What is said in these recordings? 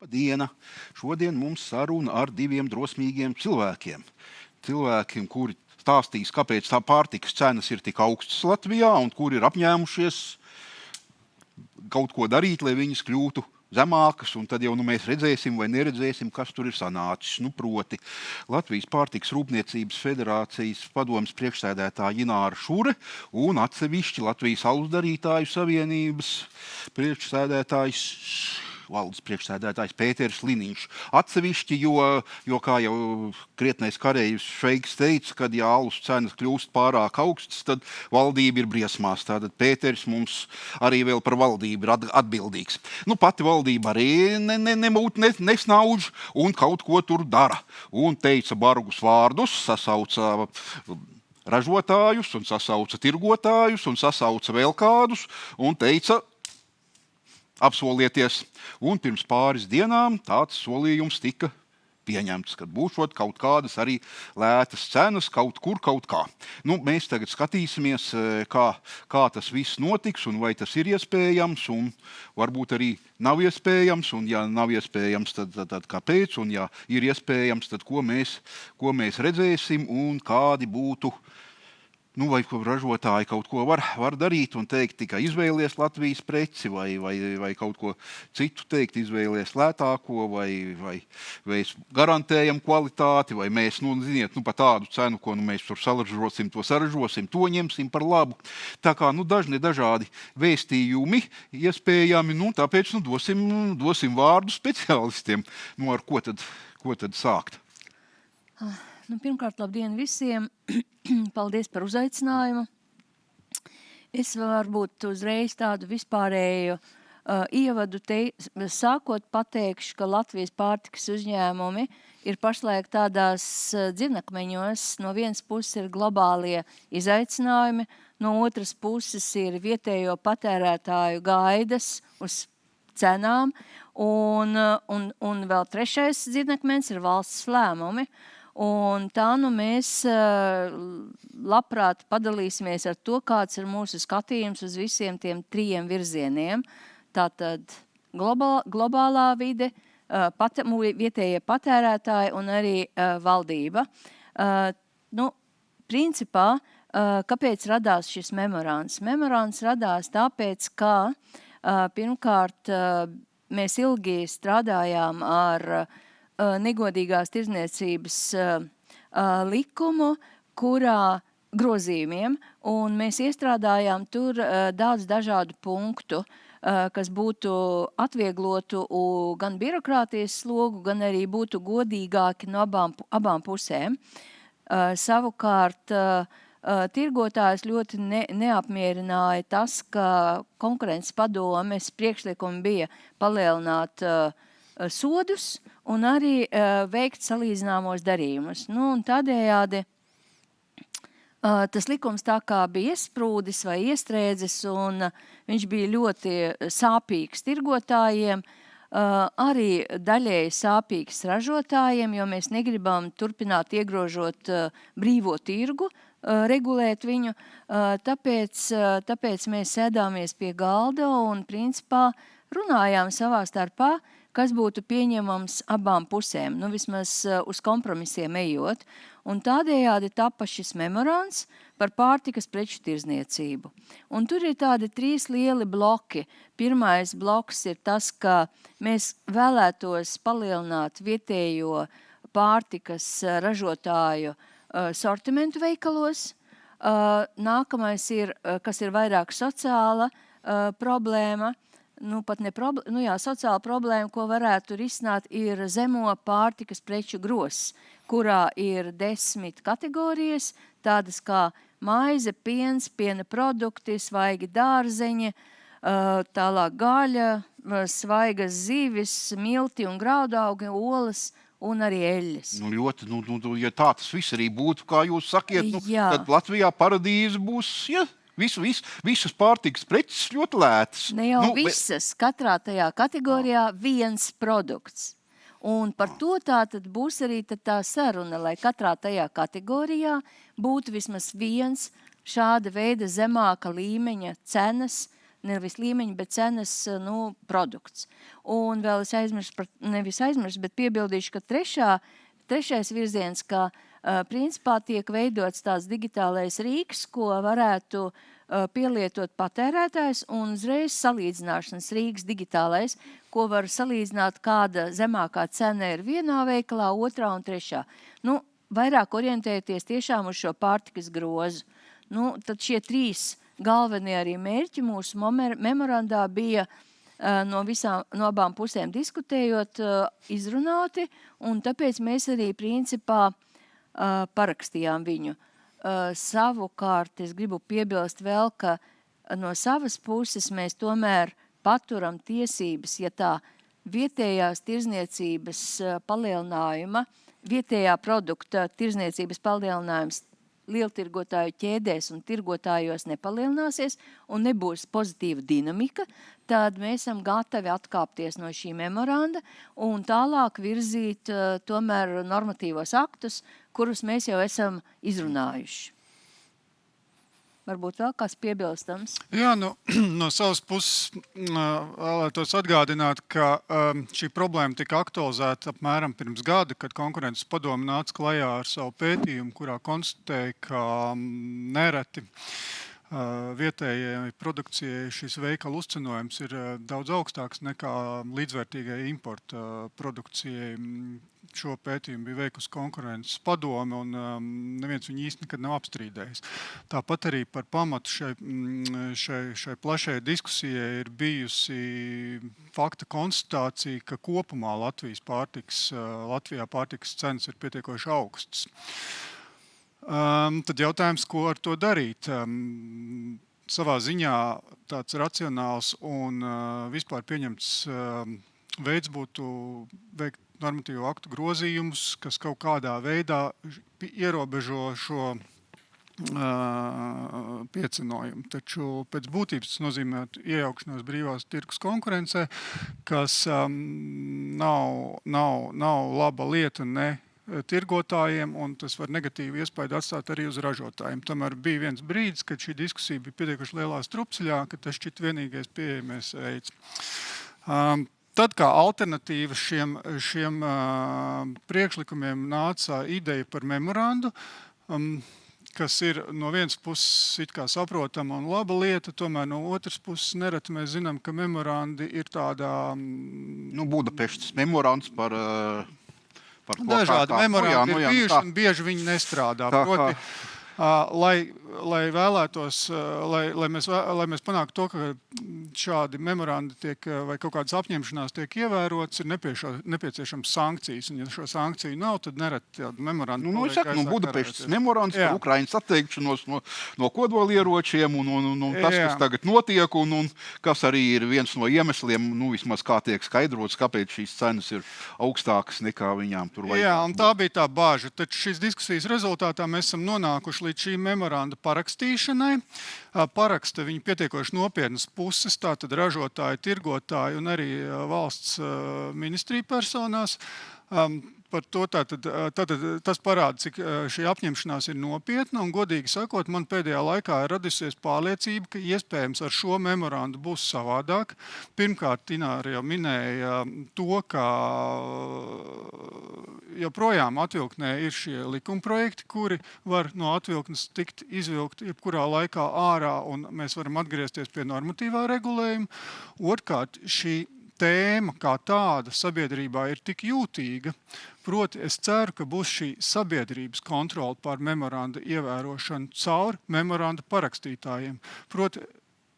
Diena. Šodien mums saruna ar diviem drosmīgiem cilvēkiem. Cilvēkiem, kuri stāstīs, kāpēc tā pārtikas cenas ir tik augstas Latvijā un kuri ir apņēmušies kaut ko darīt, lai viņas kļūtu zemākas, un tad jau mēs redzēsim vai neredzēsim, kas tur ir sanācis. Proti Latvijas pārtikas rūpniecības federācijas padomes priekšsēdētāja Ināra Šure un atsevišķi Latvijas alusdarītāju savienības valdes priekšsēdētājs Pēters Liniņš. Atsevišķi, jo kā jau krietnais kareivs Šveiks teica, kad ja alus cenas kļūst pārāk augstas, tad valdība ir briesmās. Tātad Pēters mums arī vēl par valdību ir atbildīgs. Pati valdība arī nesnauž un kaut ko tur dara. Un teica bargus vārdus, sasauca ražotājus un sasauca tirgotājus un sasauca vēl kādus un teica: apsolieties, un pirms pāris dienām tāds solījums tika pieņemts, kad būšot kaut kādas arī lētas cenas kaut kur, kaut kā. Mēs tagad skatīsimies, kā tas viss notiks, un vai tas ir iespējams, un varbūt arī nav iespējams, un ja nav iespējams, tad kāpēc, un ja ir iespējams, tad ko mēs redzēsim, un kādi būtu, vai ražotāji kaut ko var darīt un teikt, tikai izvēlies Latvijas preci vai kaut ko citu teikt, izvēlies lētāko vai garantējam kvalitāti, vai mēs, pa tādu cenu, ko mēs tur saražosim, to ņemsim par labu. Tā kā, dažādi vēstījumi iespējami, tāpēc dosim vārdu speciālistiem. Ar ko tad sākt? Pirmkārt, labdien visiem! Paldies par uzaicinājumu. Es varbūt uzreiz tādu vispārēju ievadu sākot pateikšu, ka Latvijas pārtikas uzņēmumi ir pašlaik tādās dzirnakmeņos. No vienas puses ir globālie izaicinājumi, no otras puses ir vietējo patērētāju gaidas uz cenām, un vēl trešais dzirnakmenis ir valsts lēmumi. Un tā mēs labprāt padalīsimies ar to, kāds ir mūsu skatījums uz visiem tiem 3 virzieniem. Tātad globālā vide, vietējie patērētāji un arī valdība. Principā, kāpēc radās šis memorands? Memorands radās tāpēc, ka pirmkārt mēs ilgi strādājām ar negodīgās tirdzniecības likumu, kurā grozījumiem, un mēs iestrādājām tur daudz dažādu punktu, kas būtu atvieglotu gan birokrātijas slogu, gan arī būtu godīgāki no abām pusēm. Savukārt, tirgotājs ļoti neapmierināja tas, ka konkurences padomes priekšlikumi bija palielināt sodus un arī veikt salīdzināmos darījumus. Un tādējādi tas likums tā kā bija iesprūdis vai iestrēdzis, un viņš bija ļoti sāpīgs tirgotājiem, arī daļēji sāpīgs ražotājiem, jo mēs negribam turpināt iegrožot brīvo tirgu, regulēt viņu. Tāpēc mēs sēdāmies pie galda un principā runājām savā starpā, kas būtu pieņemams abām pusēm, vismaz uz kompromisiem ejot. Un tādējādi tapa šis memorands par pārtikas preču tirdzniecību. Un tur ir tādi 3 lieli bloki. Pirmais bloks ir tas, ka mēs vēlētos palielināt vietējo pārtikas ražotāju sortimentu veikalos. Nākamais ir, kas ir vairāk sociāla problēma, sociāla problēma, ko varētu risināt, ir zemo pārtikas preču gross, kurā ir 10 kategorijas, tādas kā maize, piens, piena produkti, svaigi dārzeņi, tālāk gaļa, svaigas zivis, milti un graudaugi, olas un arī eļļas. Ja tā tas viss arī būtu, kā jūs sakiet, tad Latvijā paradīze būs, visas pārtikas preces ļoti lētas. Ne jau visas, katrā tajā kategorijā viens produkts. Un par to tātad būs arī tā saruna, lai katrā tajā kategorijā būtu vismaz viens šāda veida zemāka līmeņa cenas, nevis līmeņa, bet cenas produkts. Un vēl es aizmirstu, bet piebildīšu, ka trešais virziens, ka principā tiek veidots tās digitālais rīks, ko varētu pielietot patērētājs un uzreiz salīdzināšanas rīks digitālais, ko var salīdzināt, kāda zemākā cena ir vienā veikalā, otrā un trešā. Vairāk orientēties tiešām uz šo pārtikas grozu. Tad šie 3 galvenie arī mērķi mūsu memorandā bija no abām pusēm diskutējot, izrunāti, un tāpēc mēs arī principā parakstījām viņu. Savukārt es gribu piebilst vēl, ka no savas puses mēs tomēr paturam tiesības, ja tā vietējās tirzniecības palielinājuma, vietējā produkta tirzniecības palielinājums lieltirgotāju ķēdēs un tirgotājos nepalielināsies un nebūs pozitīva dinamika, tad mēs esam gatavi atkāpties no šī memoranda un tālāk virzīt tomēr normatīvos aktus, kurus mēs jau esam izrunājuši. Varbūt vēl kāds piebilstams? Jā, no savas puses vēlētos atgādināt, ka šī problēma tika aktualizēta apmēram pirms gada, kad Konkurences padome nāca klajā ar savu pētījumu, kurā konstatēja, ka nereti vietējai produkcijai šis veikalu uzcenojums ir daudz augstāks nekā līdzvērtīgai importa produkcijai. Šo pētījumu bija veikusi Konkurences padome un neviens viņu īsti nekad nav apstrīdējis. Tāpat arī par pamatu šai plašai diskusijai ir bijusi fakta konstatācija, ka kopumā Latvijā pārtikas cenas ir pietiekoši augstas. Tad jautājums, ko ar to darīt? Savā ziņā tāds racionāls un vispār pieņemts veids būtu veikt normatīvu aktu grozījumus, kas kaut kādā veidā ierobežo šo piecenojumu. Taču pēc būtības tas nozīmē iejaukšanos brīvās tirgus konkurencē, kas nav laba lieta ne tirgotājiem, un tas var negatīvu iespaidu atstāt arī uz ražotājiem. Tomēr bija viens brīdis, kad šī diskusija bija pietiekuši lielā strupceļā, ka tas šķiet vienīgais pieejamais veids. Tad, kā alternatīva šiem priekšlikumiem nāca ideja par memorandu, kas ir no vienas puses it kā saprotama un laba lieta, tomēr no otras puses nereti mēs zinām, ka memorandi ir tādā... Budapeštas memorands par dažādi memorandi ir bijuši un bieži viņi nestrādā. Proti, lai vēlētos, lai mēs panāktu to, ka šādi memorandi tiek, vai kaut kādas apņemšanās tiek ievērotas, ir nepieciešams sankcijas. Un ja šo sankciju nav, tad nereti tādu memorandu... Budapeštas memorands par Ukrainas atteikšanos no kodolieročiem un tas, kas tagad notiek, un kas arī ir viens no iemesliem, vismaz kā tiek skaidrots, kāpēc šīs cenas ir augstākas nekā viņām tur vajag. Jā, un tā bija tā bāža. Taču šīs diskusijas rezultātā mēs esam nonākuši līdz šī memoranda parakstīšanai. Paraksta viņa pietiekoši nopietnas puses, tātad ražotāji, tirgotāji un arī valsts ministrija personās. Par to tātad tas parāda, cik šī apņemšanās ir nopietna, un godīgi sakot, man pēdējā laikā ir radusies pārliecība, ka iespējams ar šo memorandu būs savādāk. Pirmkārt, Ināra jau minēja to, ka joprojām atvilknē ir šie likumprojekti, kuri var no atvilknes tikt izvilkt jebkurā laikā ārā, un mēs varam atgriezties pie normatīvā regulējuma. Otrkārt, šī tēma kā tāda sabiedrībā ir tik jūtīga, proti es ceru, ka būs šī sabiedrības kontrole pār memoranda ievērošanu caur memoranda parakstītājiem. Proti,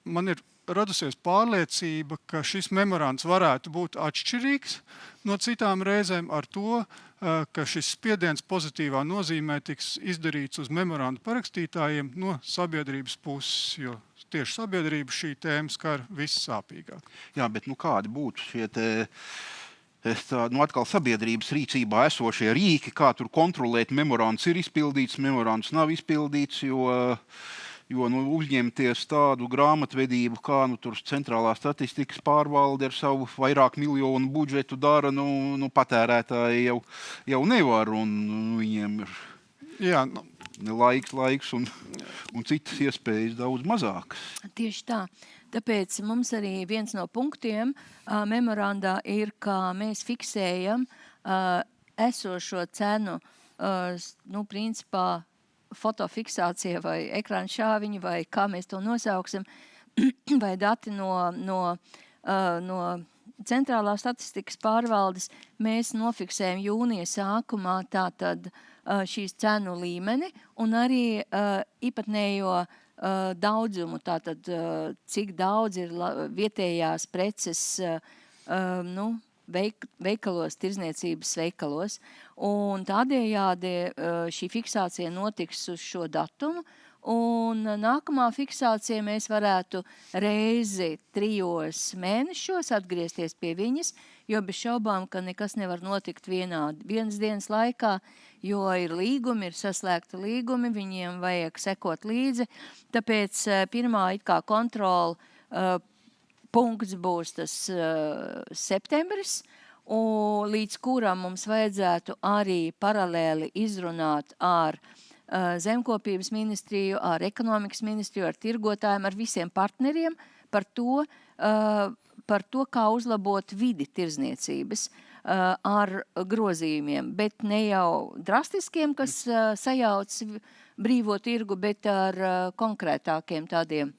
man ir radusies pārliecība, ka šis memorands varētu būt atšķirīgs no citām reizēm ar to, ka šis spiediens pozitīvā nozīmē tiks izdarīts uz memoranda parakstītājiem no sabiedrības puses, jo tieši sabiedrība šī tēma skar vissāpīgāk. Jā, bet kādi būtu šie atkal sabiedrības rīcībā esošie rīki, kā tur kontrolēt, memorands ir izpildīts, memorands nav izpildīts, jo Jo uzņemties tādu grāmatvedību, kā tur centrālā statistikas pārvalde ar savu vairāk miljonu budžetu dara, patērētāji jau nevar, un viņiem ir Jā, laiks un citas iespējas daudz mazākas. Tieši tā. Tāpēc mums arī viens no punktiem memorandā ir, ka mēs fiksējam esošo cenu, principā, fotofiksācija vai ekrāna šāviņa, vai kā mēs to nosauksim, vai dati no centrālā statistikas pārvaldes, mēs nofiksējam jūnija sākumā tātad šīs cenu līmeni un arī īpatnējo daudzumu, tātad cik daudz ir vietējās preces, veikalos, tirzniecības veikalos, un tādējādi šī fiksācija notiks uz šo datumu, un nākamā fiksācija mēs varētu reizi 3 mēnešos atgriezties pie viņas, jo bez šaubām, ka nekas nevar notikt vienas dienas laikā, jo ir līgumi, ir saslēgti līgumi, viņiem vajag sekot līdzi, tāpēc pirmā kontrola punkts būs tas septembris, un līdz kuram mums vajadzētu arī paralēli izrunāt ar Zemkopības ministriju, ar ekonomikas ministriju, ar tirgotājiem, ar visiem partneriem par to, kā uzlabot vidi tirzniecības ar grozījumiem, bet ne jau drastiskiem, kas sajauc brīvo tirgu, bet ar konkrētākiem tādiem,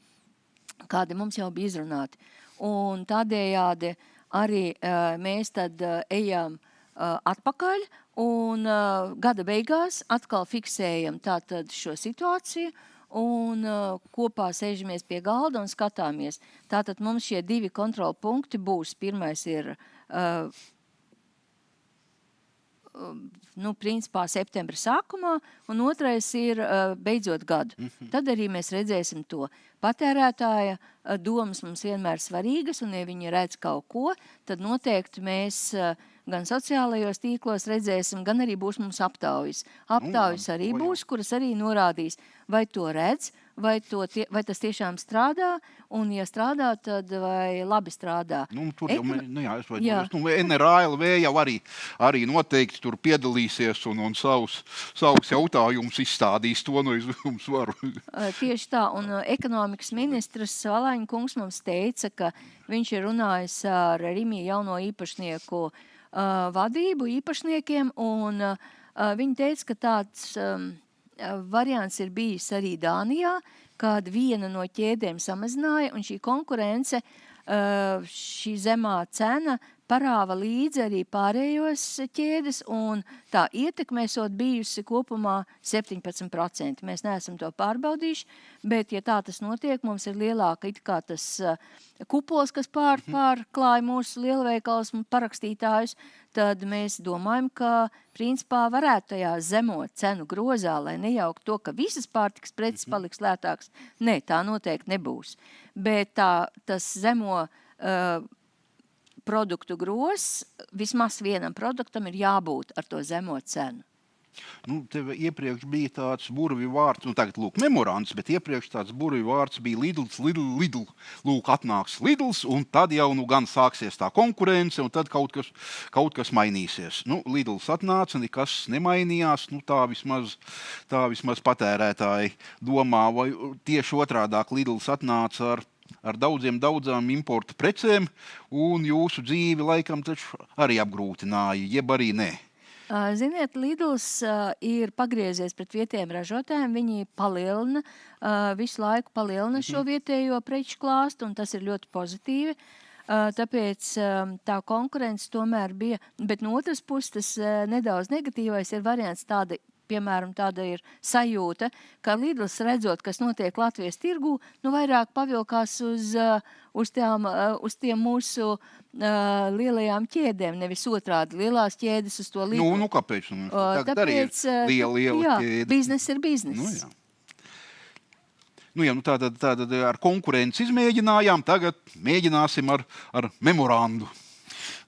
kādi mums jau bija izrunāti. Un tādējādi arī mēs tad ejam atpakaļ un gada beigās atkal fiksējam tātad šo situāciju un kopā sēžamies pie galda un skatāmies. Tātad mums šie 2 kontrola punkti būs. Pirmais ir principā septembra sākumā, un otrais ir beidzot gadu. Tad arī mēs redzēsim to. Patērētāja domas mums vienmēr svarīgas, un ja viņi redz kaut ko, tad noteikti mēs gan sociālajos tīklos redzēsim, gan arī būs mums aptaujas. Aptaujas arī būs, kuras arī norādīs, vai to redz, vai tas tiešām strādā, un ja strādā, tad vai labi strādā. Tur jau, NRALV jau arī noteikti tur piedalīsies un savus jautājumus izstādīs, to es jums varu. Tieši tā, un ekonomikas ministrs Valaņa kungs mums teica, ka viņš ir runājis ar Rimi jauno īpašnieku vadību īpašniekiem, un viņi teica, ka tāds variants ir bijis arī Dānijā, kad viena no ķēdēm samazināja, un šī konkurence, šī zemā cena parāva līdzi arī pārējos ķēdes, un tā ietekmēsot bijusi kopumā 17%. Mēs neesam to pārbaudījuši, bet, ja tā tas notiek, mums ir lielāka it kā tas kupols, kas pārklāja mūsu lielveikals un parakstītājus, tad mēs domājam, ka principā varētu tajā zemo cenu grozā, lai nejaukt to, ka visas pārtikas preces paliks lētāks. Nē, tā noteikti nebūs. Bet tas zemo produktu grozs, vismaz vienam produktam ir jābūt ar to zemo cenu. Tev iepriekš bija tāds burvju vārds, tagad lūk memorands, bet iepriekš tāds burvju vārds bija Lidl. Lūk, atnāks Lidls, un tad jau gan sāksies tā konkurence, un tad kaut kas mainīsies. Lidls atnāca, nekas nemainījās, tā vismaz patērētāji domā, vai tieši otrādāk Lidls atnāca ar daudzām importa precēm, un jūsu dzīvi laikam taču arī apgrūtināja, jeb arī nē. Ziniet, Lidls ir pagriezies pret vietējiem ražotājiem, viņi visu laiku palielina šo vietējo preču klāstu, un tas ir ļoti pozitīvi. Tāpēc tā konkurence tomēr bija, bet no otras puses tas nedaudz negatīvais ir variants piemēram, tāda ir sajūta, ka Lidls redzot, kas notiek Latvijas tirgū, vairāk pavilkās uz tiem mūsu lielajām ķēdēm, nevis otrādi lielās ķēdes uz to Lidlu. Kāpēc? Tagad arī ir liela ķēde. Biznes ir biznes. Tātad ar konkurenci izmēģinājām, tagad mēģināsim ar memorandu.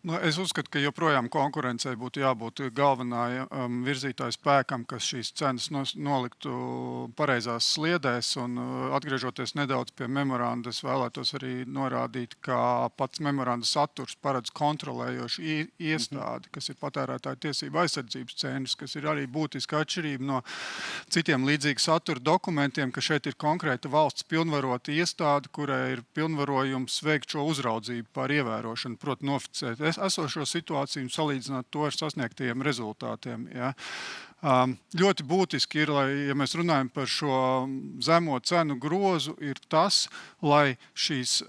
Nu, es uzskatu, ka joprojām konkurencei būtu jābūt galvenā virzītāja spēkam, kas šīs cenas noliktu pareizās sliedēs. Un, atgriežoties nedaudz pie memoranda, es vēlētos arī norādīt, ka pats memoranda saturs paredz kontrolējošu iestādi, kas ir patērētāju tiesību aizsardzības centrs, kas ir arī būtiska atšķirība no citiem līdzīgu satura dokumentiem, ka šeit ir konkrēta valsts pilnvarota iestāde, kurai ir pilnvarojums veikt šo uzraudzību pār ievērošanu, proti noficēt esošo situāciju un salīdzināt to ar sasniegtajiem rezultātiem. Ja. Ļoti būtiski ir, lai, ja mēs runājam par šo zemo cenu grozu, ir tas, lai šīs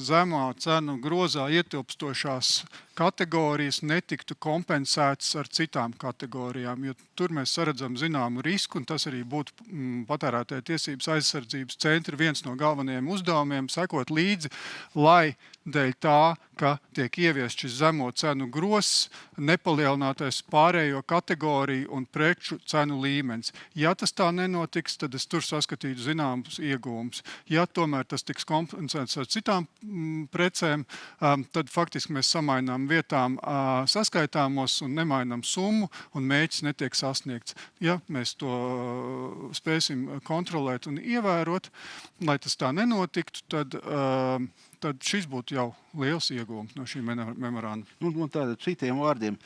zemā cenu grozā ietilpstošās kategorijas netiktu kompensētas ar citām kategorijām, jo tur mēs saredzam zināmu risku, un tas arī būtu patērētāju tiesības aizsardzības centra viens no galvenajiem uzdevumiem, sekot līdzi, lai dēļ tā, ka tiek ieviest šis zemo cenu grozs, nepalielinātais pārējo kategoriju un preču cenu līmenis. Ja tas tā nenotiks, tad es tur saskatītu zināmus iegūmus. Ja tomēr tas tiks kompensēts ar citām precēm, tad faktiski mēs samainām vietām saskaitāmos un nemainām summu, un mērķis netiek sasniegts. Ja mēs to spēsim kontrolēt un ievērot, lai tas tā nenotiktu, tad šis būtu jau liels iegūms no šī memoranda. Tātad citiem vārdiem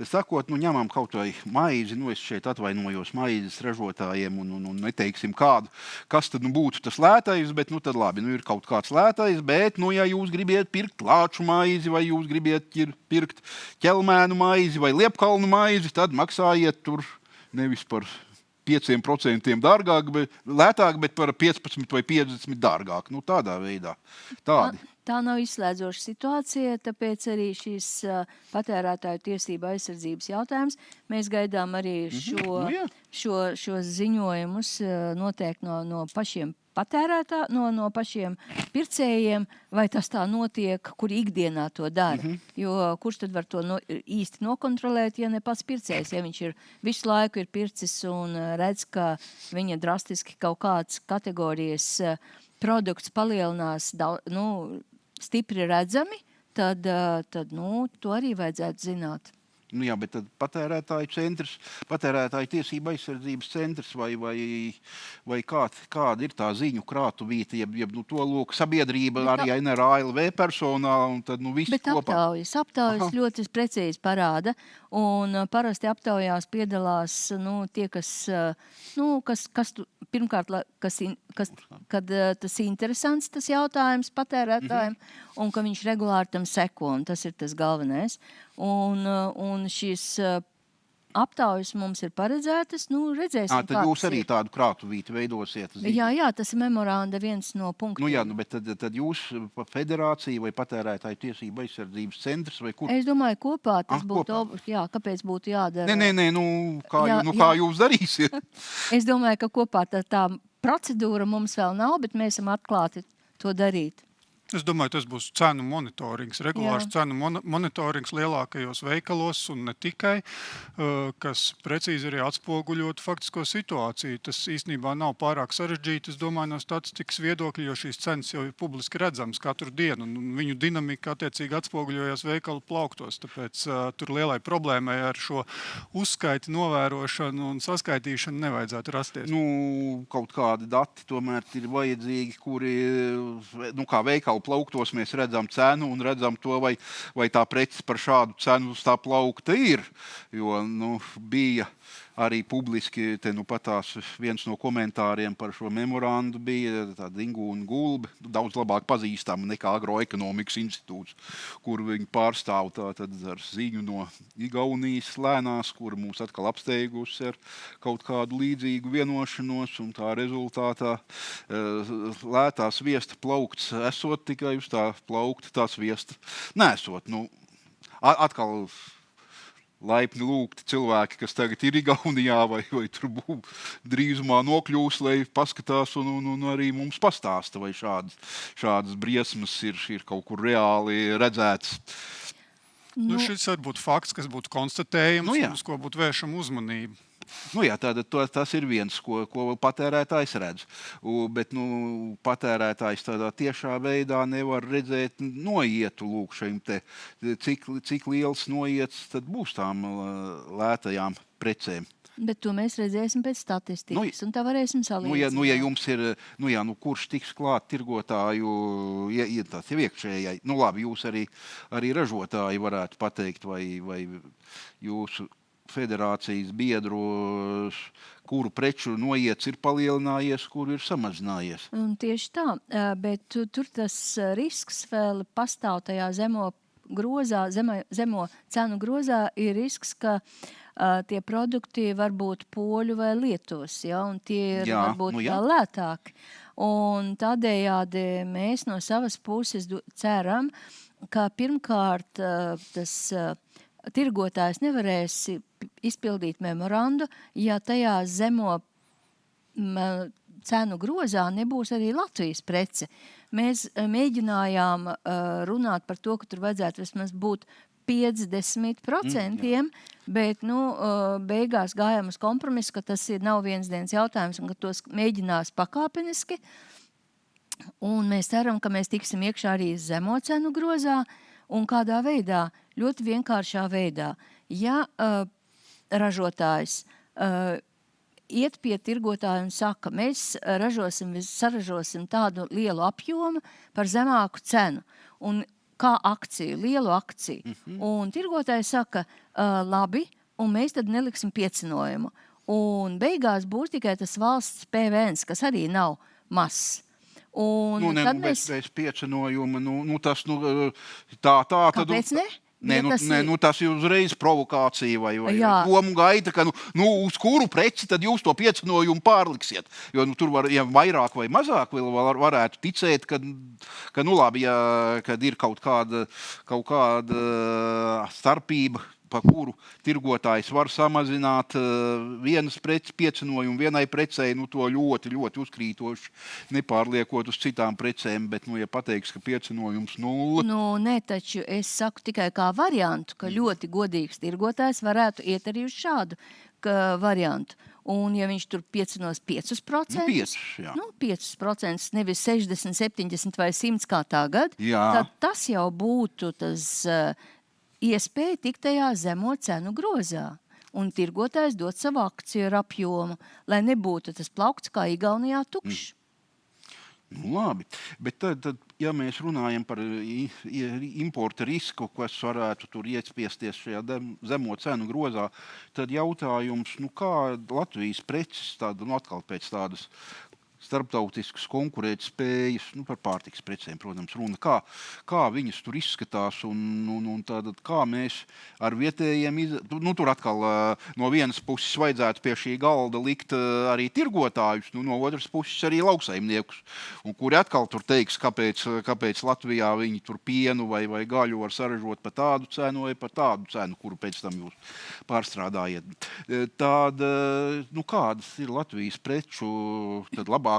sakot, ņemam kaut vai maizi, es šeit atvainojos maizes ražotājiem un neteiksim kādu, kas tad būtu tas lētais, bet tad labi, ir kaut kāds lētais, bet, ja jūs gribiet pirkt lāču maizi vai jūs gribiet pirkt ķelmēnu maizi vai liepkalnu maizi, tad maksājiet tur nevis par 5% dārgāk, lētāk, bet par 15 vai 50 dārgāk. Tādā veidā. Tā nav izslēdzoša situācija, tāpēc arī šīs patērētāju tiesību aizsardzības jautājums. Mēs gaidām arī šos ziņojumus noteikti no pašiem no pašiem pircējiem, vai tas tā notiek, kur ikdienā to dara. Jo kurš tad var to īsti nokontrolēt, ja ne pats pircējs, ja viņš ir visu laiku ir pircis un redz, ka viņa drastiski kaut kāds kategorijas produkts palielinās stipri redzami, tad to arī vajadzētu zināt. Jā, bet tad patērētāju centrs, patērētāju tiesība aizsardzības centrs vai kāda ir tā ziņu krātuvīte, to lūk sabiedrība arī NRA ALV personāla un tad viss kopā. Bet aptaujas ļoti precīzi parāda, un parasti aptaujās piedalās tie, kas pirmkārt, kad tas interesants tas jautājums patērētājiem, un ka viņš regulāri tam seko, un tas ir tas galvenais. Un šīs aptaujas mums ir paredzētas, redzēsim. Tad jūs arī tādu krātuvīti veidosiet? Jā, tas ir memoranda viens no punktiem. Bet tad jūs federācija vai patērētāju tiesību aizsardzības centrs vai kur? Es domāju, kopā tas būtu, kāpēc būtu jādara? Nē, kā jūs darīsiet? Es domāju, ka kopā tā procedūra mums vēl nav, bet mēs esam atklāti to darīt. Es domāju, tas būs cenu monitorings, regulārs cenu monitorings lielākajos veikalos un ne tikai, kas precīzi arī atspoguļot faktisko situāciju. Tas īstenībā nav pārāk sarežģīti, es domāju, no statistikas viedokļa, jo šīs cenas jau ir publiski redzamas katru dienu, un viņu dinamika attiecīgi atspoguļojas veikalu plauktos. Tāpēc tur lielai problēmai ar šo uzskaiti, novērošanu un saskaitīšanu nevajadzētu rasties. Kaut kādi dati tomēr ir vajadzīgi, kuri, kā veikalu plauktos mēs redzam cenu un redzam to, vai tā preces par šādu cenu uz tā plaukta ir. Jo bija arī publiski, patās viens no komentāriem par šo memorandu bija tāda Ingūna Gulbe, daudz labāk pazīstama nekā Agroekonomikas institūts, kur viņi pārstāv tātad ar ziņu no Igaunijas lēnās, kur mūs atkal apsteigusi ar kaut kādu līdzīgu vienošanos, un tā rezultātā lētā sviesta plaukts esot tikai uz tā plaukta, tā sviesta nesot. Atkal laipni lūgti cilvēki, kas tagad ir Igaunijā vai tur drīzumā nokļūs, lai paskatās un arī mums pastāsta, vai šādas briesmas ir kaut kur reāli redzētas. Šis var būt fakts, kas būtu konstatējams, uz ko būtu vēršama uzmanība. Nu, jā, tas ir viens, ko patērētājs redz. Bet patērētājs tādā tiešā veidā nevar redzēt noietu lūk šim te, cik liels noiets tad būs tām lētajām precēm. Bet to mēs redzēsim pēc statistikas, un tā varēsim salīdzināt. Ja jums ir, kurš tiks klāt tirgotāju, tas jau iekšējai, labi, jūs arī ražotāji varētu pateikt, vai jūsu federācijas biedru, kuru preču noiets ir palielinājies, kuru ir samazinājies. Un tieši tā, bet tur tas risks vēl pastāv tajā zemo cenu grozā, ir risks, ka tie produkti var būt poļu vai Lietuvas, ja, un tie ir varbūt vēl lētāki. Un tādējādi mēs no savas puses ceram, ka pirmkārt tas tirgotājs nevarēs izpildīt memorandu, ja tajā zemo cenu grozā nebūs arī Latvijas prece. Mēs mēģinājām runāt par to, ka tur vajadzētu vismaz būt 50%, bet beigās gājām uz kompromisu, ka tas nav viens dienas jautājums un ka tos mēģinās pakāpeniski. Un mēs ceram, ka mēs tiksim iekšā arī zemo cenu grozā un kādā veidā, ļoti vienkāršā veidā. Ja ražotājs iet pie tirgotāja un saka, mēs saražosim tādu lielu apjomu par zemāku cenu un kā akciju, lielu akciju. Un tirgotājs saka, labi, un mēs tad neliksim piecinojumu. Un beigās būs tikai tas valsts PVN, kas arī nav mazs. Tad mēs... Bez piecinojuma, tas, tā. Kāpēc ne? Tas ir uzreiz provokācija vai domu gaita, ka uz kuru preci tad jūs to piecinojumu pārliksiet. Jo tur var, ja vairāk vai mazāk vēl varētu ticēt, ka labi, kad ir kaut kāda starpība, pa kuru tirgotājs var samazināt vienas preces piecinojumu vienai precei, to ļoti, ļoti uzkrītoši, nepārliekot uz citām precēm, bet, ja pateiks, ka piecinojums 0. Nē, taču es saku tikai kā variantu, ka ļoti godīgs tirgotājs varētu iet arī uz šādu variantu. Un ja viņš tur piecinos 5%, 5%, nevis 60, 70 vai 100 kā tagad, tad tas jau būtu tas iespēja tikt tajā zemo cenu grozā. Un tirgotājs dot savu akciju ar apjomu, lai nebūtu tas plaukts kā Igaunijā tukšs. Labi, bet tad, ja mēs runājam par importa risku, kas varētu tur iespiesties šajā zemo cenu grozā, tad jautājums, kā Latvijas preces, atkal pēc tādas starptautiskas konkurētspējas, par pārtikas precēm, protams, runa, kā viņas tur izskatās un tātad kā mēs ar vietējiem, tur atkal no vienas puses vajadzētu pie šī galda likt arī tirgotājus, no otras puses arī lauksaimniekus, un kuri atkal tur teiks, kāpēc Latvijā viņi tur pienu vai gaļu var saražot par tādu cenu vai par tādu cenu, kuru pēc tam jūs pārstrādājiet. Tāda, kādas ir Latvijas preču, tad labāk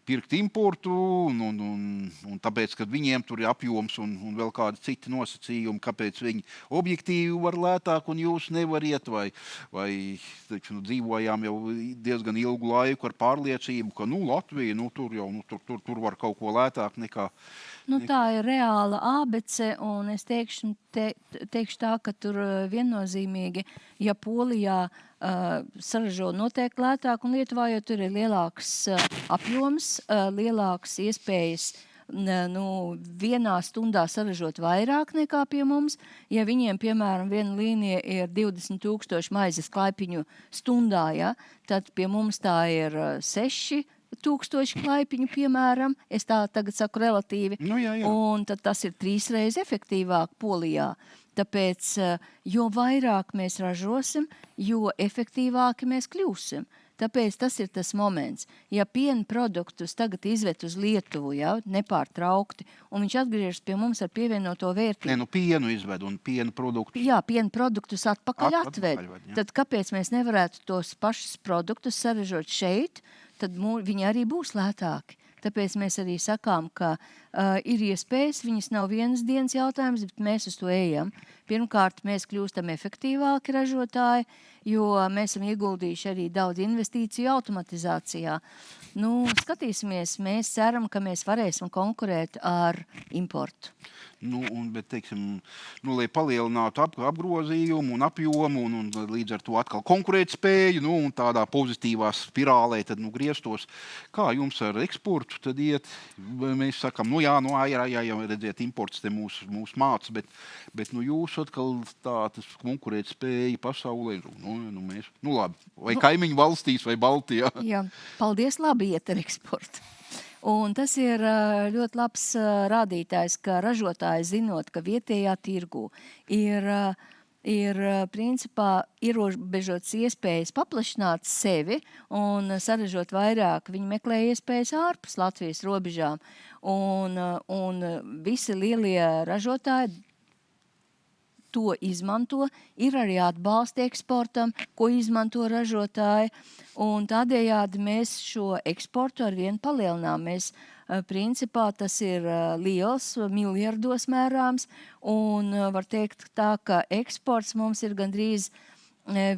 pirkt importu, un tāpēc, ka viņiem tur ir apjoms un vēl kādi citi nosacījumi, kāpēc viņi objektīvi var lētāk un jūs nevariet, vai taču, dzīvojām jau diezgan ilgu laiku ar pārliecību, ka Latvija, tur var kaut ko lētāk nekā. Tā ir reāla ABC, un es teikšu tā, ka tur viennozīmīgi, ja Polijā saražo noteikti lētāk un Lietuvā, jo tur ir lielāks apjoms, lielāks iespējas vienā stundā saražot vairāk nekā pie mums. Ja viņiem, piemēram, viena līnija ir 20,000 maizes klaipiņu stundā, tad pie mums tā ir 6,000 klaipiņu, piemēram, es tā tagad saku relatīvi, un tad tas ir 3 reizes efektīvāk Polijā. Tāpēc, jo vairāk mēs ražosim, jo efektīvāki mēs kļūsim. Tāpēc tas ir tas moments. Ja piena produktus tagad izved uz Lietuvu, nepārtraukti, un viņš atgriežas pie mums ar pievienoto vērtību. Pienu izved un piena produktus. Jā, piena produktus atpakaļ atved. Tad kāpēc mēs nevarētu tos pašus produktus saražot šeit, tad viņi arī būs lētāki. Tāpēc mēs arī sakām, ka Ir iespējas, viņas nav vienas dienas jautājums, bet mēs uz to ejam. Pirmkārt, mēs kļūstam efektīvāki ražotāji, jo mēs esam ieguldījuši arī daudz investīciju automatizācijā. Nu, skatīsimies, mēs ceram, ka mēs varēsim konkurēt ar importu. Bet, teiksim, lai palielinātu apgrozījumu un apjomu un līdz ar to atkal konkurētspēju, un tādā pozitīvā spirālē tad grieztos. Kā jums ar eksportu tad iet? Mēs sakam, redziet, imports te mūs māca, bet jūs atkal tas konkurētspēja pasaulē, mēs, labi, vai kaimiņu valstīs vai Baltijā? Jā, paldies, labi iet ar eksportu. Un tas ir ļoti labs rādītājs, ka ražotāji zinot, ka vietējā tirgu ir principā ierobežotas iespējas paplašināt sevi un saražot vairāk. Viņi meklē iespējas ārpus Latvijas robežām. Un visi lielie ražotāji to izmanto, ir arī atbalsti eksportam, ko izmanto ražotāji, un tādējādi mēs šo eksportu arvien palielinām. Mēs, principā, tas ir liels, miljardos mērāms, un var teikt tā, ka eksports mums ir gandrīz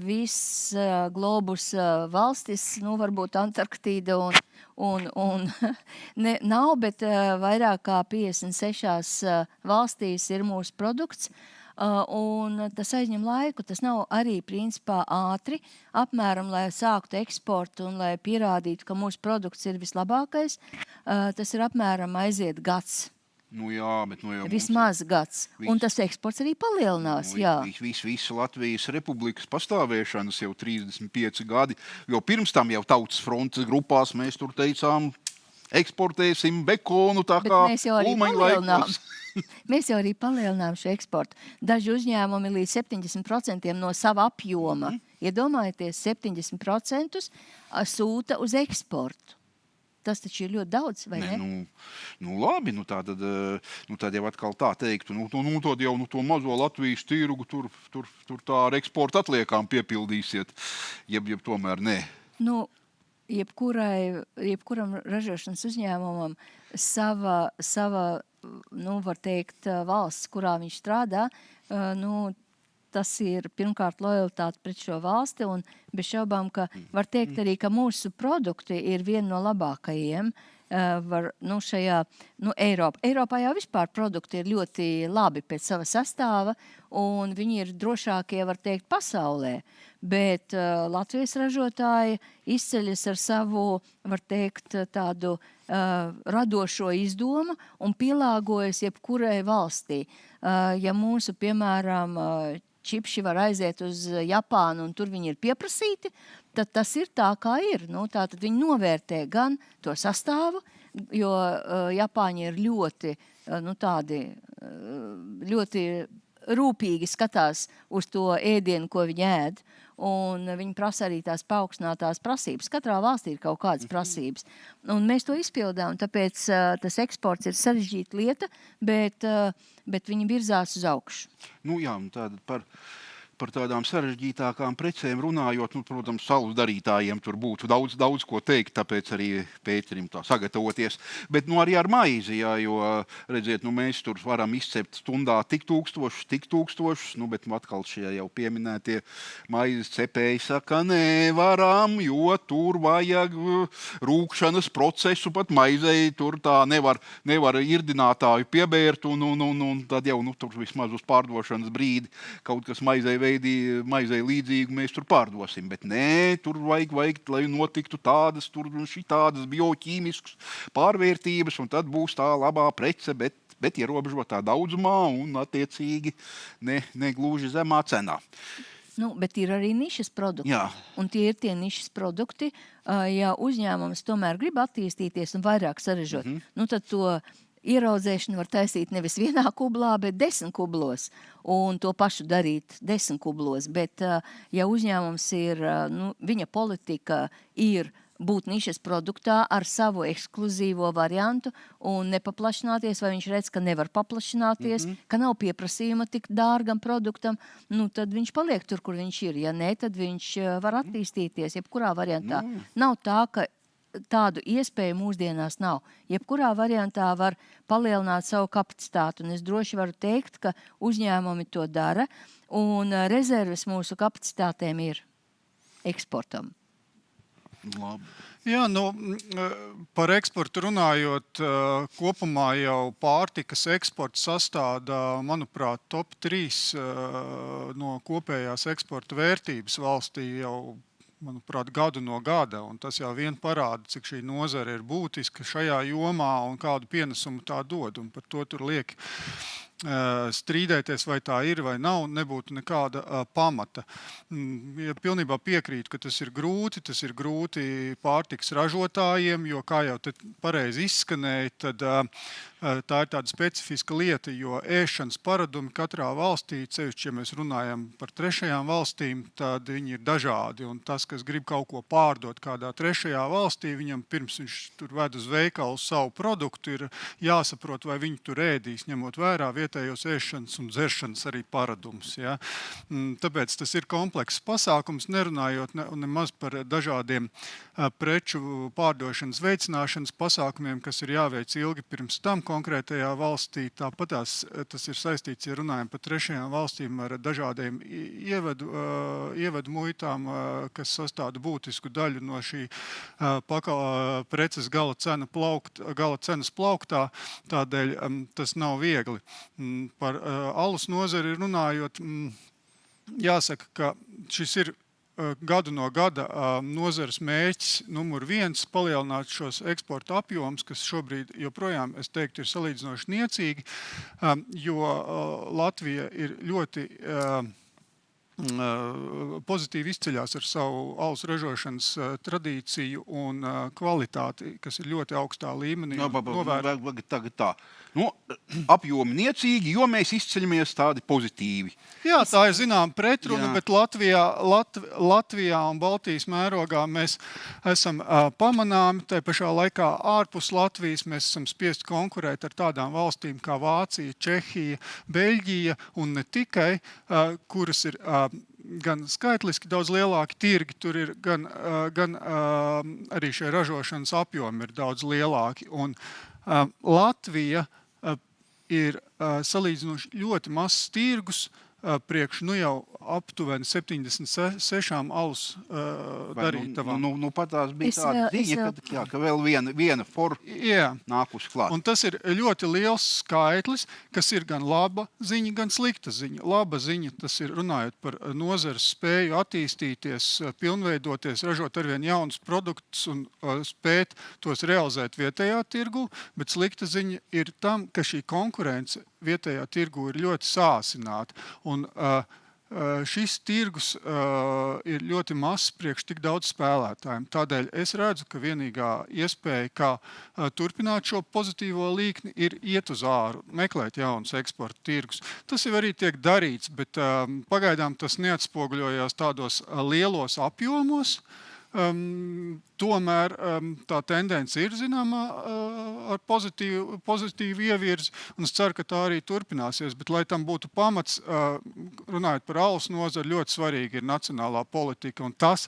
viss globus valstis, varbūt Antarktīda nav, bet vairāk kā 56 valstīs ir mūsu produkts. Un tas aizņem laiku, tas nav arī principā ātri, apmēram, lai sāktu eksportu un lai pierādītu, ka mūsu produkts ir vislabākais, tas ir apmēram aiziet gads. Bet vismaz gads. Un tas eksports arī palielinās, jā. Visu Latvijas republikas pastāvēšanas jau 35 gadi, jo pirms tam jau Tautas frontes grupās mēs tur teicām, eksportēsim bekonu tā kā ulmaņu laikos. Mēs jau arī palielinām šo eksportu. Daži uzņēmumi līdz 70% no sava apjoma, iedomājieties, 70% sūta uz eksportu. Tas taču ir ļoti daudz, vai ne? Labi, tad jau atkal tā teiktu, tad jau to mazo Latvijas tirgu tur tā ar eksportu atliekām piepildīsiet, jeb tomēr nē. Jebkuram ražošanas uzņēmumam sava var teikt, valsts, kurā viņš strādā, tas ir pirmkārt lojalitāte pret šo valsti, un bez šaubām, ka var teikt arī, ka mūsu produkti ir viena no labākajiem Eiropā jau vispār produkti ir ļoti labi pēc sava sastāva, un viņi ir drošākie, var teikt, pasaulē. Bet Latvijas ražotāji izceļas ar savu, var teikt, tādu radošo izdomu un pielāgojas jebkurai valstī. Ja mūsu, piemēram, čipši var aiziet uz Japānu un tur viņi ir pieprasīti, tad tas ir tā, kā ir. Tātad viņi novērtē gan to sastāvu, jo Japāņi ir ļoti rūpīgi skatās uz to ēdienu, ko viņi ēd, un viņi prasa arī tās paaugstinātās prasības. Katrā valstī ir kaut kādas prasības. Un mēs to izpildām, tāpēc tas eksports ir sarežģīta lieta, bet viņi virzās uz augšu. Tātad par tādām sarežģītākām precēm runājot, protams, salas darītājiem tur būtu daudz ko teikt, tāpēc arī Pēterim tā sagatavoties. Bet arī ar maizi, jo, redziet, mēs tur varam izcept stundā tik tūkstošus, bet atkal šie jau pieminētie maizes cepēji saka, nevaram, jo tur vajag rūkšanas procesu, pat maizei tur tā nevar irdinātāju piebērt, un tad jau tur vismaz uz pārdošanas brīdi kaut kas maizei līdzīgu mēs tur pārdosim, bet nē, tur vajag, lai notiktu tādas, tur šitādas bioķīmiskas pārvērtības, un tad būs tā labā prece, bet ierobežotā daudzumā un attiecīgi ne gluži zemā cenā. Bet ir arī nišas produkti. Jā. Un tie ir tie nišas produkti, ja uzņēmums tomēr grib attīstīties un vairāk saražot, tad to ieraudzēšanu var taisīt nevis vienā kublā, bet 10 kublos, un to pašu darīt 10 kublos. Bet, ja uzņēmums ir, viņa politika ir būt nišas produktā ar savu ekskluzīvo variantu un nepaplašināties, vai viņš redz, ka nevar paplašināties, ka nav pieprasījuma tik dārgam produktam, tad viņš paliek tur, kur viņš ir. Ja nē, tad viņš var attīstīties jebkurā variantā. Nav tā, ka tādu iespēju mūsdienās nav. Jebkurā variantā var palielināt savu kapacitāti, un es droši varu teikt, ka uzņēmumi to dara, un rezerves mūsu kapacitātēm ir eksportam. Labi. Jā, par eksportu runājot, kopumā jau pārtikas eksports sastāda, manuprāt, top 3 no kopējās eksporta vērtības valstī jau, manuprāt, gadu no gada, un tas jau vien parāda, cik šī nozare ir būtiska šajā jomā un kādu pienesumu tā dod, un par to tur liek strīdēties, vai tā ir vai nav, nebūtu nekāda pamata. Ja pilnībā piekrītu, ka tas ir grūti pārtiks ražotājiem, jo, kā jau te pareizi izskanēja, tad tā ir tāda specifiska lieta, jo ēšanas paradumi katrā valstī, cevišķi, ja mēs runājam par trešajām valstīm, tad viņi ir dažādi, un tas, kas grib kaut ko pārdot kādā trešajā valstī, viņam pirms viņš tur ved uz veikalu savu produktu, ir jāsaprot, vai viņi tur ēdīs, ņemot vērā vietējos ēšanas un dzeršanas arī paradumus. Ja? Tāpēc tas ir komplekss pasākums, nerunājot nemaz par dažādiem preču pārdošanas veicināšanas pasākumiem, kas ir jāveic ilgi pirms tam konkrētajā valstī. Tāpat tas ir saistīts, ja runājam par trešajām valstīm, ar dažādiem ievedu muitām, kas sastāda būtisku daļu no šī preces gala cenas plauktā. Tādēļ tas nav viegli. Par alus nozari runājot, jāsaka, ka šis ir gadu no gada nozares mērķis numur 1 palielināt šos eksporta apjomus, kas šobrīd joprojām, es teiktu, ir salīdzinoši niecīgi, jo Latvija ir ļoti pozitīvi izceļās ar savu alus ražošanas tradīciju un kvalitāti, kas ir ļoti augstā līmenī. Tagad tā. Apjomi niecīgi, jo mēs izceļamies tādi pozitīvi. Jā, tā ir zinām pretruna, bet Latvijā un Baltijas mērogā mēs esam pamanāmi. Tai pašā laikā ārpus Latvijas mēs esam spiest konkurēt ar tādām valstīm kā Vācija, Čehija, Beļģija un ne tikai, kuras ir gan skaitliski daudz lielāki tirgi, tur ir gan arī šie ražošanas apjomi ir daudz lielāki. Un Latvija ir salīdzinoši ļoti mazs tirgus priekš jau aptuveni 76 alus darītavām. Pat tās bija tāda ziņa, ka vēl viena nākusi klāt. Un tas ir ļoti liels skaitlis, kas ir gan laba ziņa, gan slikta ziņa. Laba ziņa, tas ir runājot par nozares spēju attīstīties, pilnveidoties, ražot arvien jaunus produktus un spēt tos realizēt vietējā tirgu, bet slikta ziņa ir tam, ka šī konkurence vietējā tirgu ir ļoti sāsināta. Un šis tirgus ir ļoti mazs priekš tik daudz spēlētājiem. Tādēļ es redzu, ka vienīgā iespēja, kā turpināt šo pozitīvo līkni, ir iet uz āru, meklēt jaunus eksporta tirgus. Tas jau arī tiek darīts, bet pagaidām tas neatspoguļojās tādos lielos apjomos. Tomēr tā tendence ir zināmā ar pozitīvu ievirzi, un es ceru, ka tā arī turpināsies. Bet, lai tam būtu pamats, runājot par alus nozari, ļoti svarīgi ir nacionālā politika, un tas,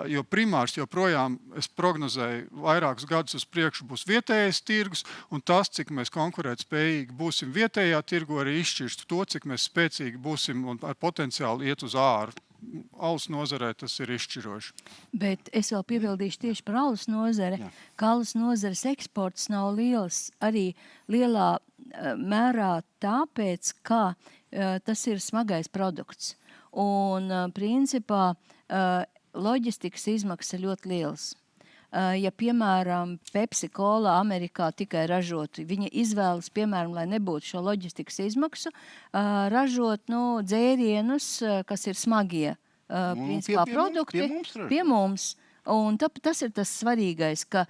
jo primārs joprojām, es prognozēju, vairākus gadus uz priekšu būs vietējais tirgus, un tas, cik mēs konkurētspējīgi būsim vietējā tirgu, arī izšķirst to, cik mēs spēcīgi būsim un ar potenciālu iet uz āru. Alus nozarē tas ir izšķiroši. Bet es vēl piebildīšu tieši par alus nozari, ka alus nozares eksports nav liels arī lielā mērā tāpēc, ka tas ir smagais produkts. Un principā loģistikas izmaksas ir ļoti liels. Ja, piemēram, Pepsi Cola Amerikā tikai ražot, viņa izvēlas, piemēram, lai nebūtu šo loģistikas izmaksu, ražot dzērienus, kas ir smagie principā produkti pie mums. Un tas ir tas svarīgais, ka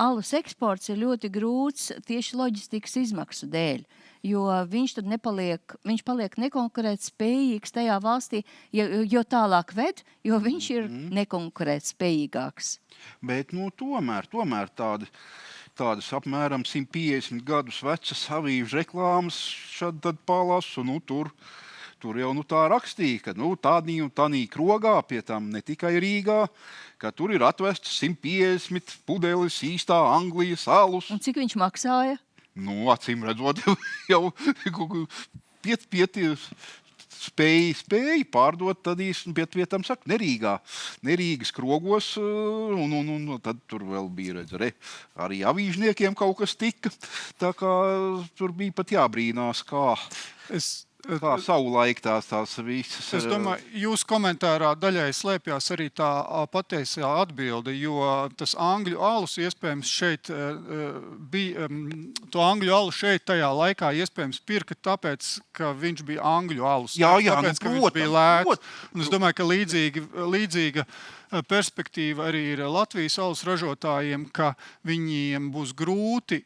alus eksports ir ļoti grūts tieši loģistikas izmaksu dēļ, jo viņš tad viņš paliek nekonkurēt spējīgs tajā valstī, jo tālāk ved, jo viņš ir nekonkurēt spējīgāks. Bet tomēr tādas apmēram 150 gadus vecas avīžu reklāmas šad tad palasu, tur tur jau tā rakstīja, ka tādī un tādī krogā, pie tam ne tikai Rīgā, ka tur ir atvestas 150 pudeles īstā Anglijas alus. Un cik viņš maksāja? Acīm redzot, jau spēja pārdot tad īsti pie tam saka, Nerīgas krogos, un tad tur vēl bija, arī avīžniekiem kaut kas tika, tā kā tur bija pat jābrīnās, kā savulaik tās visas. Es domāju, jūsu komentārā daļai slēpjās arī tā patiesā atbilde, jo tas angļu alus iespējams šeit bija, to angļu alu šeit tajā laikā iespējams pirka tāpēc, ka viņš bija angļu alus. Jā, tāpēc, ka viņš bija lēts. Un es domāju, ka līdzīga perspektīva arī ir Latvijas alus ražotājiem, ka viņiem būs grūti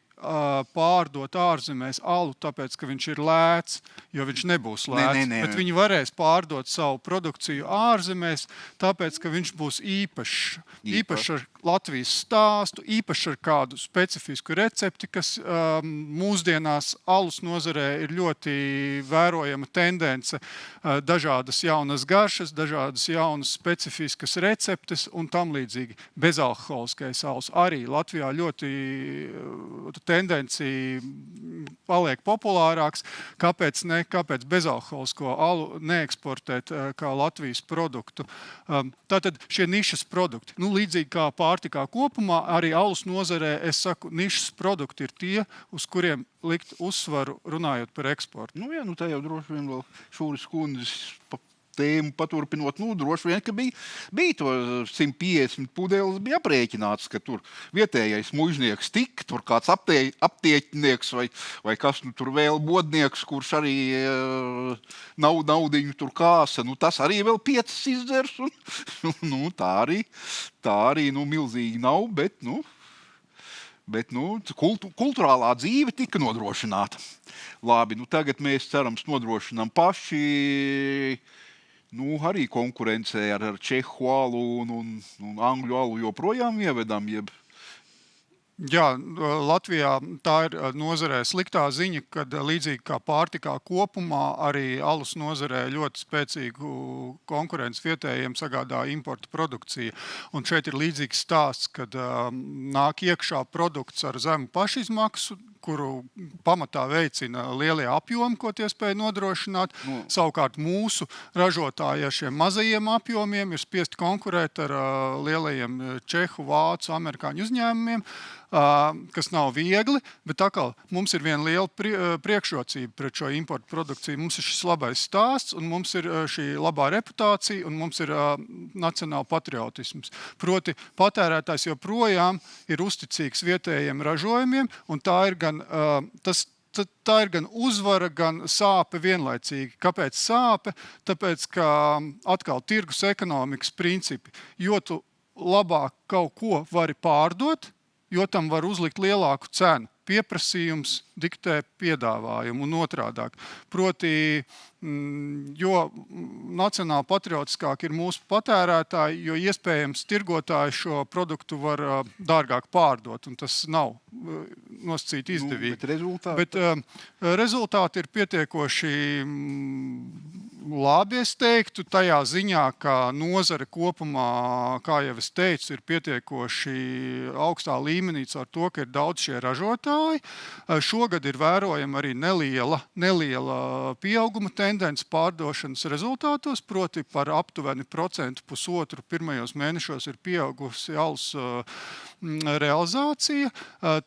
pārdot ārzemēs alu, tāpēc, ka viņš ir lēts, jo viņš nebūs lēts. Nē. Bet viņi varēs pārdot savu produkciju ārzemēs, tāpēc, ka viņš būs īpašs ar Latvijas stāstu, īpaši ar kādu specifisku recepti, kas mūsdienās alus nozarē ir ļoti vērojama tendence, dažādas jaunas garšas, dažādas jaunas specifiskas receptes un tam līdzīgi. Bezalkoholiskais alus arī Latvijā ļoti tendencija paliek populārāks. Kāpēc bezalkoholisko alu neeksportēt kā Latvijas produktu? Tātad šie nišas produkti. Līdzīgi kā pārtikā kopumā, arī alus nozarē, es saku, nišas produkti ir tie, uz kuriem likt uzsvaru runājot par eksportu. Tā jau droši vien vēl Šūris kundzes tēmu paturpinot, droši vien, ka bija to 150 pudeles bija aprēķināts, ka tur vietējais mužnieks tik, tur kāds aptieķnieks vai kas tur vēl bodnieks, kurš arī naudiņu tur kāsa, tas arī vēl 5 izdzers, un tā arī milzīgi nav, bet kulturālā dzīve tika nodrošināta. Labi, tagad mēs cerams nodrošinām paši, arī konkurencē ar čehu alu un angļu alu joprojām ievedam, Jā, Latvijā tā ir nozarē sliktā ziņa, kad līdzīgi kā pārtikā kopumā, arī alus nozarē ļoti spēcīgu konkurenci vietējiem sagādā importa produkcija. Un šeit ir līdzīgs stāsts, kad nāk iekšā produkts ar zemu pašizmaksu, kuru pamatā veicina lielie apjomi, ko tie spēj nodrošināt. Savukārt mūsu ražotāji ar šiem mazajiem apjomiem ir spiesti konkurēt ar lielajiem čehu, vācu, amerikāņu uzņēmumiem, kas nav viegli, bet atkal mums ir viena liela priekšrocība pret šo importu produkciju. Mums ir šis labais stāsts, un mums ir šī labā reputācija, un mums ir nacionāla patriotisms. Proti, patērētājs joprojām ir uzticīgs vietējiem ražojumiem, un tā ir gan uzvara, gan sāpe vienlaicīgi. Kāpēc sāpe? Tāpēc, ka atkal tirgus ekonomikas principi, jo tu labāk kaut ko vari pārdot, jo tam var uzlikt lielāku cenu. Pieprasījums diktē piedāvājumu un otrādāk. Proti, jo nacionāli patriotiskāk ir mūsu patērētāji, jo iespējams tirgotāji šo produktu var dārgāk pārdot, un tas nav nosacīti izdevīgi. Bet rezultāti ir pietiekoši labi, es teiktu, tajā ziņā, ka nozare kopumā, kā jau es teicu, ir pietiekoši augstā līmenī ar to, ka ir daudz šie ražotāji. Šogad ir vērojama arī neliela pieauguma tendence pārdošanas rezultātos, proti par aptuveni 1,5% pirmajos mēnešos ir pieaugusi alus realizācija,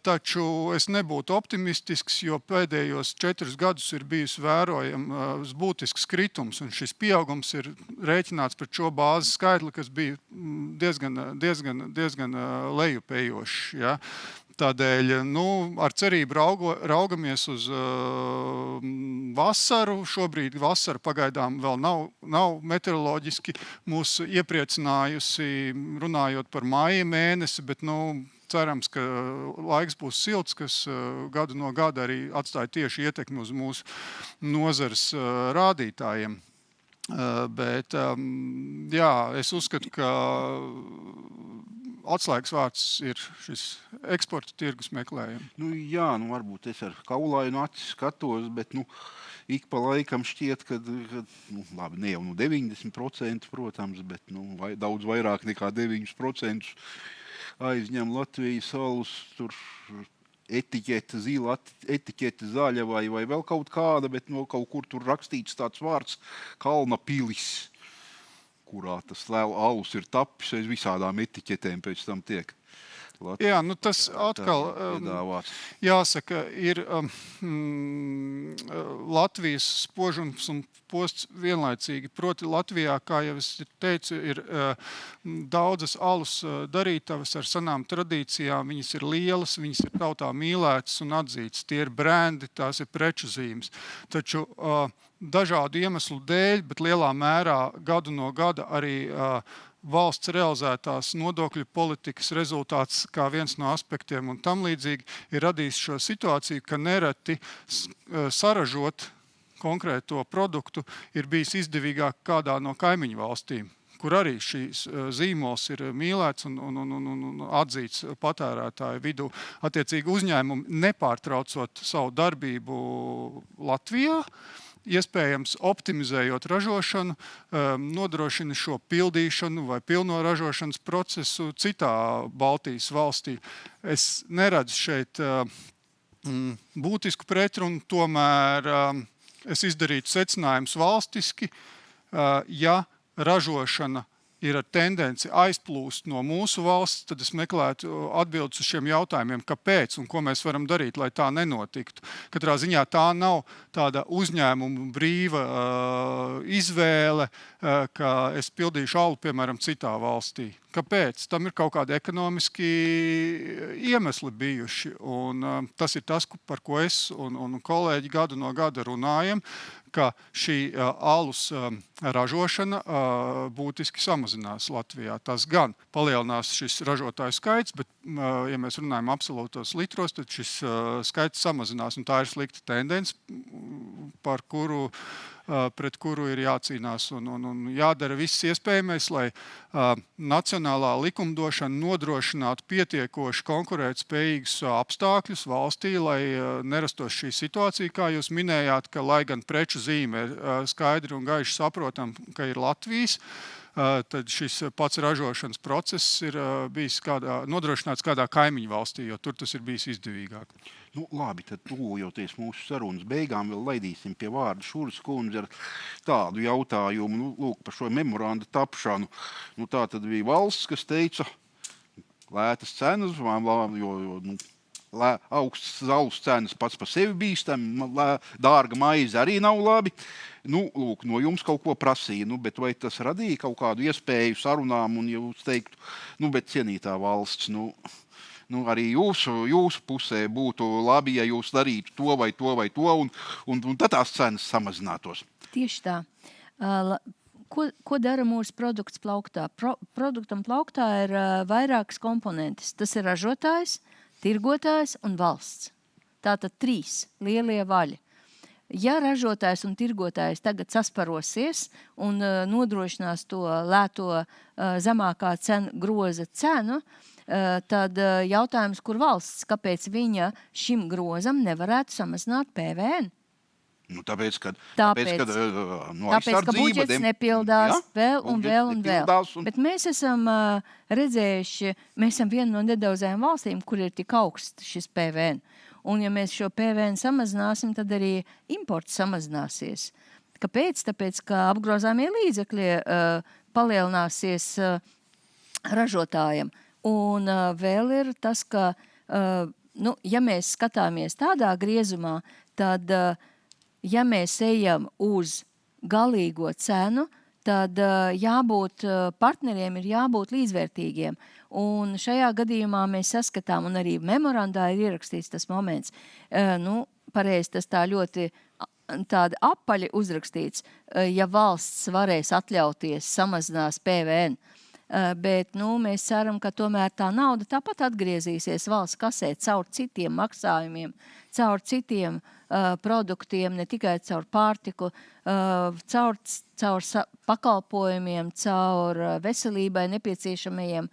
taču es nebūtu optimistisks, jo pēdējos 4 gadus ir bijusi vērojams būtisks kritums, un šis pieaugums ir rēķināts pret šo bāzes skaitli, kas bija diezgan lejupējošs. Ja? Tādēļ ar cerību raugamies uz vasaru. Šobrīd vasara pagaidām vēl nav meteoroloģiski mūs iepriecinājusi, runājot par maija mēnesi, bet cerams, ka laiks būs silts, kas gadu no gada arī atstāja tieši ietekmi uz mūsu nozares rādītājiem. Bet, jā, es uzskatu, ka atslēgas vārds ir šis eksporta tirgus meklējums. Jā, varbūt es ar kaulainu acis skatos, bet ik pa laikam šķiet, ka labi, ne jau 90%, protams, bet daudz vairāk nekā 9% aizņem Latvijas alus, tur etiķete zila, etiķete zaļa vai vēl kaut kāda, bet kaut kur tur rakstīts tāds vārds Kalna pilis, kurā tas alus ir tapis aiz visādām etiķetēm pēc tam tiek. Jā, tas atkal jāsaka, ir Latvijas spožums un posts vienlaicīgi. Proti Latvijā, kā jau es teicu, ir daudzas alus darītavas ar senām tradīcijām. Viņas ir lielas, viņas ir tautā mīlētas un atzītas. Tie ir brendi, tās ir preču zīmes. Taču dažādu iemeslu dēļ, bet lielā mērā gadu no gada arī valsts realizētās nodokļu politikas rezultāts kā viens no aspektiem un tam līdzīgi ir radījis šo situāciju, ka nereti saražot konkrēto produktu ir bijis izdevīgāk kādā no kaimiņu valstīm, kur arī šīs zīmols ir mīlēts un atzīts patērētāju vidū. Attiecīgi uzņēmumi nepārtraucot savu darbību Latvijā, iespējams optimizējot ražošanu, nodrošina šo pildīšanu vai pilno ražošanas procesu citā Baltijas valstī. Es neredzu šeit būtisku pretrunu, tomēr es izdarītu secinājumus valstiski, ja ražošana ir ar tendenci aizplūst no mūsu valsts, tad es meklētu atbildes uz šiem jautājumiem, kāpēc un ko mēs varam darīt, lai tā nenotiktu. Katrā ziņā tā nav tāda uzņēmuma brīva izvēle, ka es pildīšu alu, piemēram, citā valstī. Kāpēc? Tam ir kaut kādi ekonomiski iemesli bijuši. Un tas ir tas, par ko es un kolēģi gadu no gada runājam, ka šī alus ražošana būtiski samazinās Latvijā. Tas gan palielinās šis ražotāju skaits, bet, ja mēs runājam absolūtos litros, tad šis skaits samazinās. Un tā ir slikta tendence, pret kuru ir jācīnās un jādara viss iespējamais, lai nacionālā likumdošana nodrošinātu pietiekoši konkurētspējīgus apstākļus valstī, lai nerastos šī situācija, kā jūs minējāt, ka lai gan preču zīme ir skaidri un gaiši saprotam, ka ir Latvijas, tad šis pats ražošanas process ir bijis nodrošināts kādā kaimiņu valstī, jo tur tas ir bijis izdevīgāk. Labi, tad tuvojoties mūsu sarunas beigām, vēl laidīsim pie vārda Šuras kundze ar tādu jautājumu, lūk, par šo memoranda tapšanu. Tā tad bija valsts, kas teica lētas cenas, jo augstas alus cenas pats par sevi bīstami, dārga maize arī nav labi. Lūk, no jums kaut ko prasīja, bet vai tas radīja kaut kādu iespēju sarunām un jūs teiktu, bet cienītā valsts, arī jūsu pusē būtu labi, ja jūs darītu to vai to vai to, un tad tās cenas samazinātos. Tieši tā. Ko dara mūsu produkts plauktā? Produktam plauktā ir vairākas komponentes. Tas ir ražotājs, tirgotājs un valsts. Tātad 3 lielie vaļi. Ja ražotājs un tirgotājs tagad sasparosies un nodrošinās to lēto zemākā groza cenu, tad jautājums, kur valsts, kāpēc viņa šim grozam nevarētu samazināt PVN? Tāpēc, ka budžets nepildās vēl. Bet mēs esam redzējuši, mēs esam viena no nedaudzajām valstīm, kur ir tik augsts šis PVN. Un ja mēs šo PVN samazināsim, tad arī imports samazināsies. Kāpēc? Tāpēc, ka apgrozāmie līdzekļi palielināsies ražotājiem. Un vēl ir tas, ka, ja mēs skatāmies tādā griezumā, tad, ja mēs ejam uz galīgo cenu, tad partneriem ir jābūt līdzvērtīgiem. Un šajā gadījumā mēs saskatām, un arī memorandā ir ierakstīts tas moments, pareizi tas tā ļoti tādi apaļi uzrakstīts, ja valsts varēs atļauties samazinās PVN. Bet mēs ceram, ka tomēr tā nauda tāpat atgriezīsies valsts kasē caur citiem maksājumiem, caur citiem produktiem, ne tikai caur pārtiku, caur pakalpojumiem, caur veselībai nepieciešamajiem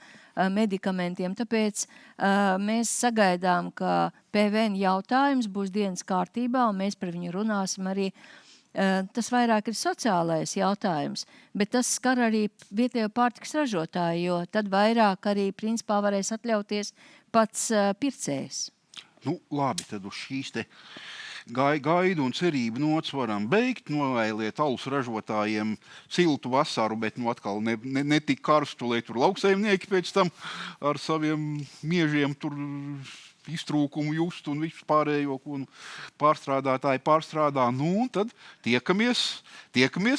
medikamentiem. Tāpēc mēs sagaidām, ka PVN jautājums būs dienas kārtībā, un mēs par viņu runāsim arī. Tas vairāk ir sociālais jautājums, bet tas skar arī vietējo pārtikas ražotāju, jo tad vairāk arī principā varēs atļauties pats pircējs. Nu, labi, tad uz šīs te gaidu un cerību nots varam beigt, novēliet alus ražotājiem siltu vasaru, bet atkal ne tik karstu, lai tur lauksaimnieki pēc tam ar saviem miežiem tur iztrūkumu just un visu pārējo, ko pārstrādātāji pārstrādā. Nu, tad tiekamies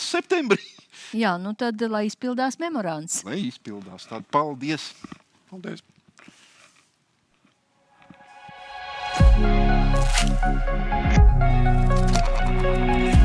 septembrī. Jā, nu tad, lai izpildās memorands. Lai izpildās. Tad paldies. Paldies. Thank you.